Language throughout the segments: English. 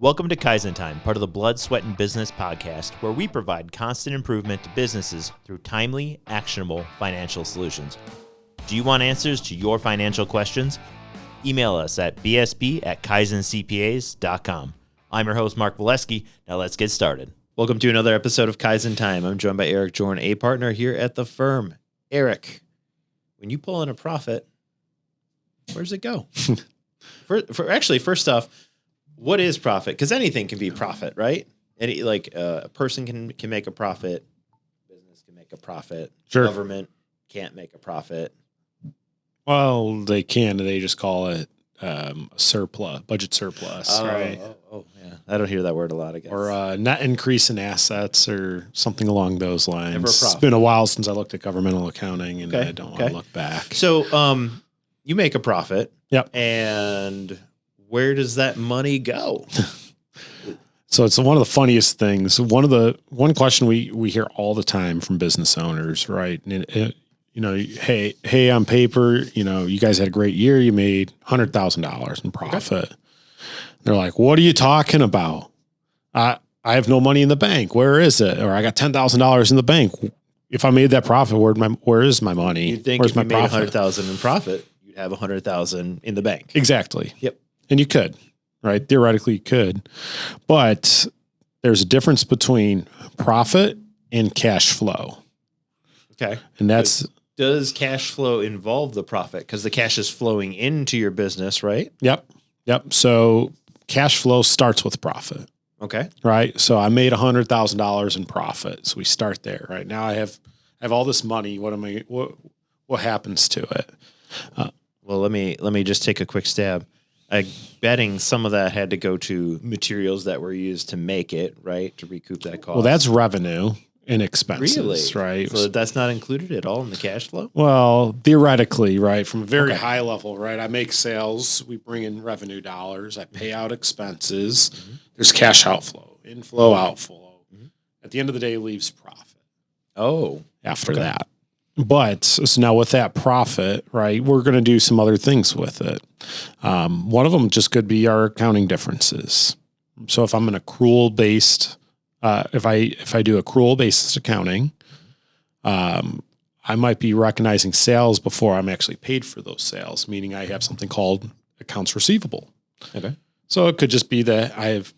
Welcome to Kaizen Time, part of the Blood, Sweat, and Business podcast, where we provide constant improvement to businesses through timely, actionable financial solutions. Do you want answers to your financial questions? Email us at bsp@kaizencpas.com. I'm your host, Mark Valesky. Now let's get started. Welcome to another episode of Kaizen Time. I'm joined by Eric Jorn, a partner here at the firm. Eric, when you pull in a profit, where does it go? First off, what is profit? Because anything can be profit, right? A person can make a profit, business can make a profit, sure. Government can't make a profit. Well, they can. They just call it surplus, budget surplus, right? Oh, yeah. I don't hear that word a lot, I guess. Or net increase in assets or something along those lines. Never a profit. It's been a while since I looked at governmental accounting, and I don't want to look back. So you make a profit. Yep. And where does that money go? So it's one of the funniest things. One question we hear all the time from business owners, right? And hey, on paper, you guys had a great year. You made $100,000 in profit. Okay. They're like, what are you talking about? I have no money in the bank. Where is it? Or I got $10,000 in the bank. If I made that profit, where is my money? You'd think Where's if you my made profit? $100,000 in profit, you'd have $100,000 in the bank. Exactly. Yep. And you could, right? Theoretically, you could. But there's a difference between profit and cash flow. Okay. And that's... Does cash flow involve the profit? Because the cash is flowing into your business, right? Yep. So cash flow starts with profit. Okay. Right. So I made $100,000 in profit. So we start there. Right now I have all this money. What happens to it? Well, let me just take a quick stab. I'm betting some of that had to go to materials that were used to make it, right? To recoup that cost. Well, that's revenue and expenses, really? Right? So that's not included at all in the cash flow? Well, theoretically, right? From a very high level, right? I make sales. We bring in revenue dollars. I pay out expenses. Mm-hmm. There's cash outflow, inflow, outflow. Mm-hmm. At the end of the day, leaves profit. Oh. After that. But so now with that profit, right, we're going to do some other things with it. One of them just could be our accounting differences. So if I'm an accrual-based, if I do accrual-based accounting, I might be recognizing sales before I'm actually paid for those sales, meaning I have something called accounts receivable. Okay. So it could just be that I have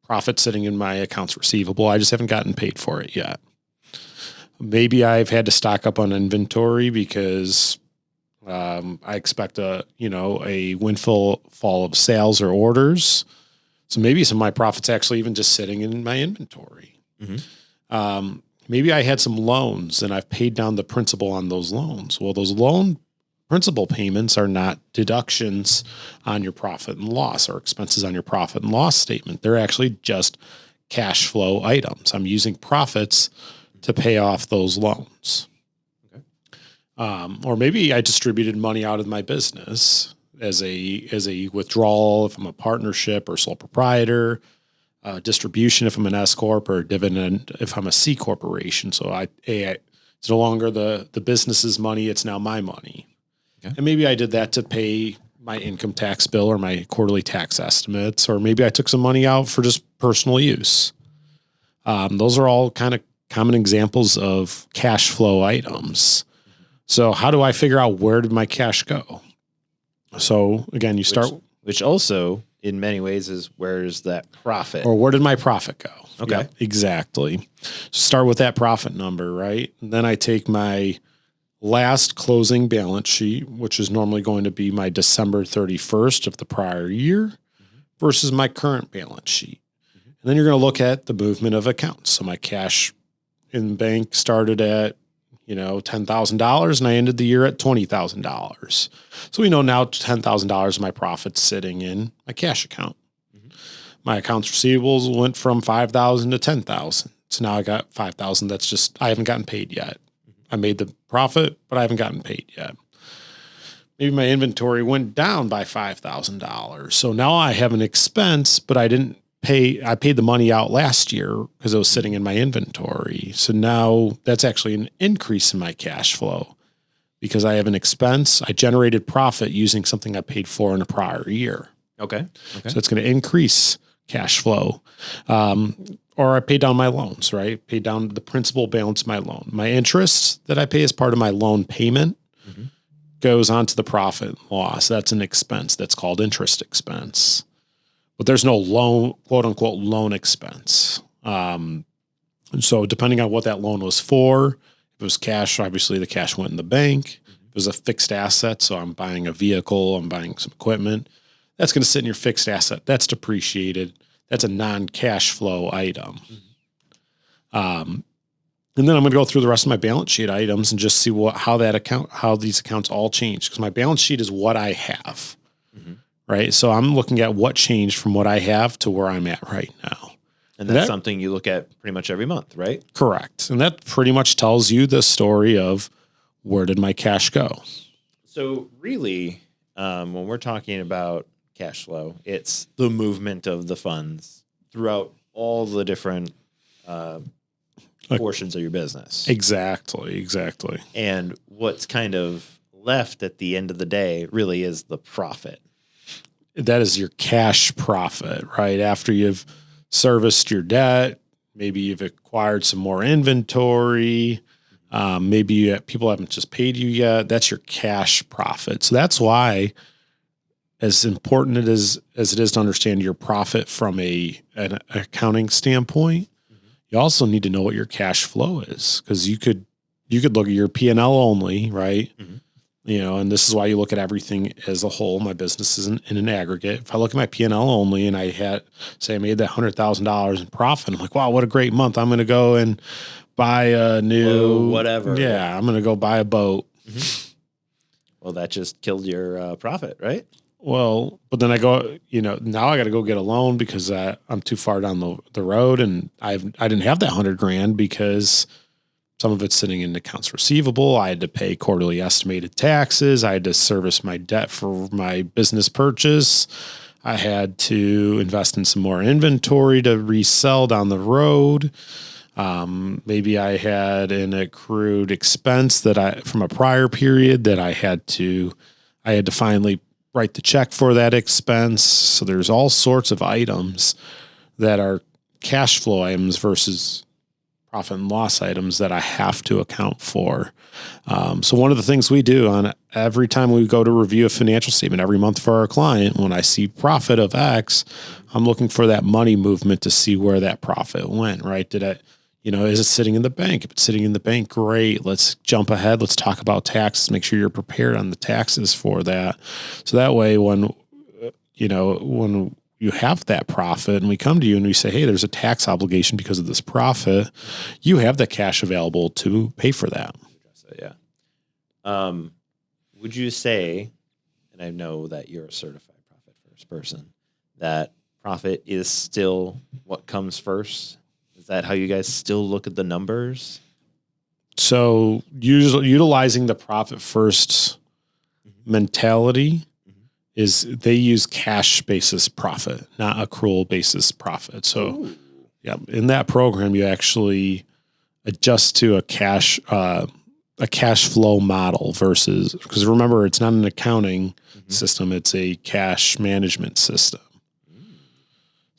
profit sitting in my accounts receivable. I just haven't gotten paid for it yet. Maybe I've had to stock up on inventory because I expect a windfall of sales or orders. So maybe some of my profit's actually even just sitting in my inventory. Mm-hmm. Maybe I had some loans and I've paid down the principal on those loans. Well, those loan principal payments are not deductions on your profit and loss or expenses on your profit and loss statement. They're actually just cash flow items. I'm using profits to pay off those loans. Okay. Or maybe I distributed money out of my business as a withdrawal if I'm a partnership or sole proprietor, distribution if I'm an S corp, or dividend if I'm a C corporation. So it's no longer the business's money; it's now my money. Okay. And maybe I did that to pay my income tax bill or my quarterly tax estimates, or maybe I took some money out for just personal use. Those are all kind of common examples of cash flow items. So how do I figure out where did my cash go? So again, which also in many ways is where's that profit? Or where did my profit go? Okay. Yep, exactly. So start with that profit number, right? And then I take my last closing balance sheet, which is normally going to be my December 31st of the prior year versus my current balance sheet. Mm-hmm. And then you're going to look at the movement of accounts. So my cash in the bank started at, $10,000 and I ended the year at $20,000. So we know now $10,000 of my profit's sitting in my cash account. Mm-hmm. My accounts receivables went from $5,000 to $10,000. So now I got $5,000. That's just, I haven't gotten paid yet. Mm-hmm. I made the profit, but I haven't gotten paid yet. Maybe my inventory went down by $5,000. So now I have an expense, but I paid the money out last year because it was sitting in my inventory. So now that's actually an increase in my cash flow because I have an expense. I generated profit using something I paid for in a prior year. Okay. So it's going to increase cash flow. Or I pay down my loans, right? Pay down the principal balance of my loan. My interest that I pay as part of my loan payment goes onto the profit and loss. That's an expense. That's called interest expense. But there's no loan, quote unquote, loan expense. So depending on what that loan was for, if it was cash, obviously the cash went in the bank. If it was a fixed asset, so I'm buying a vehicle, I'm buying some equipment, that's going to sit in your fixed asset. That's depreciated. That's a non-cash flow item. And then I'm going to go through the rest of my balance sheet items and just see how these accounts all change. Because my balance sheet is what I have, right? So I'm looking at what changed from what I have to where I'm at right now. And that's something you look at pretty much every month, right? Correct. And that pretty much tells you the story of where did my cash go? So really, when we're talking about cash flow, it's the movement of the funds throughout all the different portions of your business. Exactly. And what's kind of left at the end of the day really is the profit. That is your cash profit, right? After you've serviced your debt, maybe you've acquired some more inventory, maybe people haven't just paid you yet. That's your cash profit. So that's why, as important it is as it is to understand your profit from an accounting standpoint, you also need to know what your cash flow is, because you could look at your P&L only, right? And this is why you look at everything as a whole. My business is in an aggregate. If I look at my P&L only and I made that $100,000 in profit, I'm like, wow, what a great month. I'm going to go and buy a new whatever. Yeah, I'm going to go buy a boat. Well, that just killed your profit, right? Well, but then I go, now I got to go get a loan because I'm too far down the road, and I didn't have that $100,000 because some of it's sitting in accounts receivable. I had to pay quarterly estimated taxes. I had to service my debt for my business purchase. I had to invest in some more inventory to resell down the road. Maybe I had an accrued expense from a prior period that I had to finally write the check for that expense. So there's all sorts of items that are cash flow items versus profit and loss items that I have to account for. So one of the things we do on every time we go to review a financial statement every month for our client, when I see profit of X, I'm looking for that money movement to see where that profit went, right? Is it sitting in the bank? If it's sitting in the bank, great. Let's jump ahead. Let's talk about taxes. Make sure you're prepared on the taxes for that. So that way, when you have that profit and we come to you and we say, hey, there's a tax obligation because of this profit, you have the cash available to pay for that. Yeah. Would you say, and I know that you're a certified profit first person, that profit is still what comes first? Is that how you guys still look at the numbers? So usually utilizing the profit first mentality is they use cash basis profit, not accrual basis profit. So in that program, you actually adjust to a cash flow model versus, because remember, it's not an accounting system. It's a cash management system.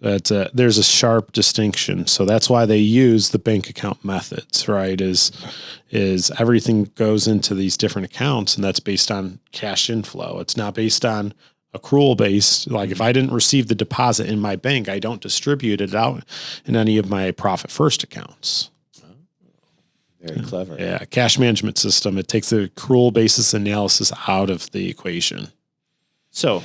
There's a sharp distinction. So that's why they use the bank account methods, right? Is everything goes into these different accounts, and that's based on cash inflow. It's not based on accrual based. Like if I didn't receive the deposit in my bank, I don't distribute it out in any of my profit first accounts. Very clever. Yeah. Cash management system. It takes the accrual basis analysis out of the equation. So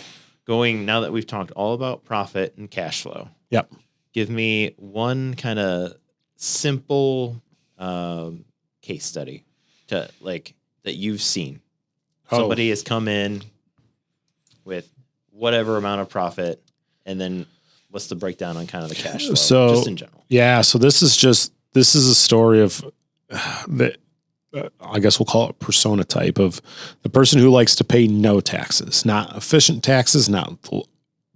now that we've talked all about profit and cash flow. Yep. Give me one kind of simple case study that you've seen. Somebody has come in with whatever amount of profit, and then what's the breakdown on kind of the cash flow, just in general? Yeah. So this is a story of I guess we'll call it persona type of the person who likes to pay no taxes, not efficient taxes, not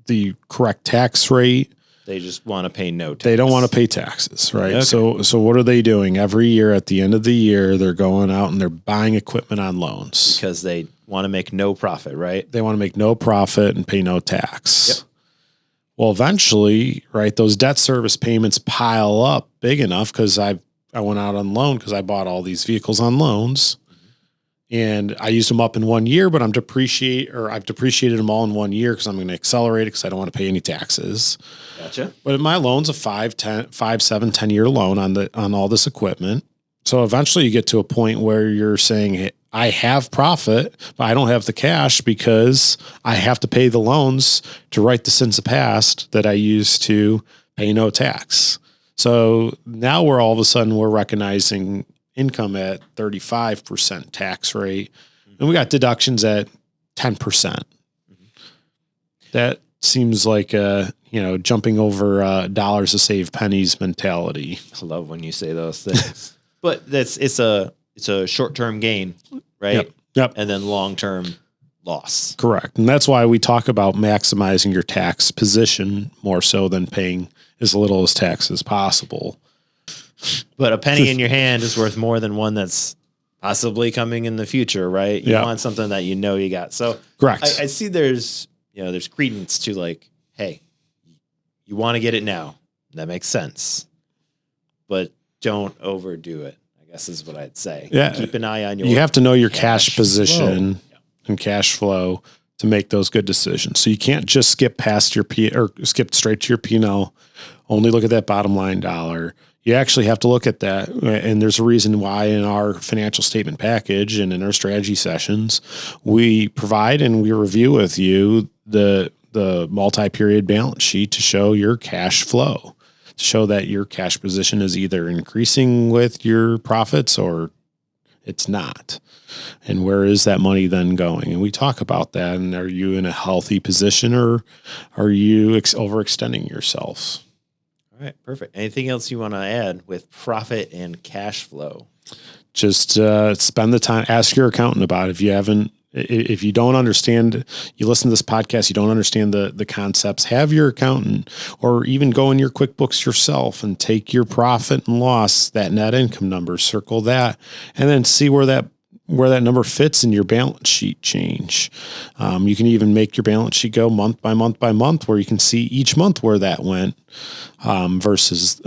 the correct tax rate. They just want to pay no tax. They don't want to pay taxes, right? Okay. So what are they doing? Every year at the end of the year, they're going out and they're buying equipment on loans. Because they want to make no profit, right? They want to make no profit and pay no tax. Yep. Well, eventually, right, those debt service payments pile up big enough because I went out on loan because I bought all these vehicles on loans. And I used them up in 1 year, but I've depreciated them all in 1 year because I'm going to accelerate it because I don't want to pay any taxes. Gotcha. But my loan's a 5, 7, 10-year loan on all this equipment. So eventually you get to a point where you're saying, hey, I have profit, but I don't have the cash because I have to pay the loans to right the sins of past that I used to pay no tax. So now all of a sudden we're recognizing income at 35% tax rate, and we got deductions at 10%. That seems like jumping over dollars to save pennies mentality. I love when you say those things. But it's a short-term gain, right? Yep. And then long-term loss. Correct. And that's why we talk about maximizing your tax position more so than paying as little as tax as possible. But a penny in your hand is worth more than one that's possibly coming in the future, right? You want something that you know you got. So correct. I see there's credence to like, hey, you want to get it now. That makes sense. But don't overdo it, I guess is what I'd say. Yeah. Keep an eye on your... You have to know your cash position flow. and cash flow to make those good decisions. So you can't just skip past your skip straight to your P&L, only look at that bottom line dollar. You actually have to look at that. And there's a reason why in our financial statement package and in our strategy sessions, we provide and we review with you the multi-period balance sheet to show your cash flow, to show that your cash position is either increasing with your profits or it's not. And where is that money then going? And we talk about that. And are you in a healthy position or are you overextending yourselves? All right, perfect. Anything else you want to add with profit and cash flow? Just spend the time, ask your accountant about it. If you don't understand, you listen to this podcast, you don't understand the concepts, have your accountant or even go in your QuickBooks yourself and take your profit and loss, that net income number, circle that, and then see where that number fits in your balance sheet change. You can even make your balance sheet go month by month by month, where you can see each month where that went versus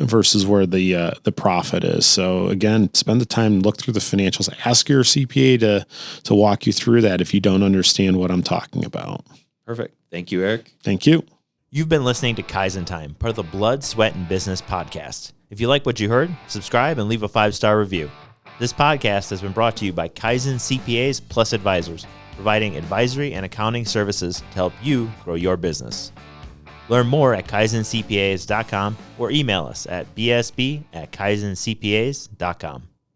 where the profit is. So again, spend the time, look through the financials, ask your CPA to walk you through that if you don't understand what I'm talking about. Perfect. Thank you, Eric. Thank you. You've been listening to Kaizen Time, part of the Blood, Sweat, and Business podcast. If you like what you heard, subscribe and leave a 5-star review. This podcast has been brought to you by Kaizen CPAs Plus Advisors, providing advisory and accounting services to help you grow your business. Learn more at kaizencpas.com or email us at bsb@kaizencpas.com.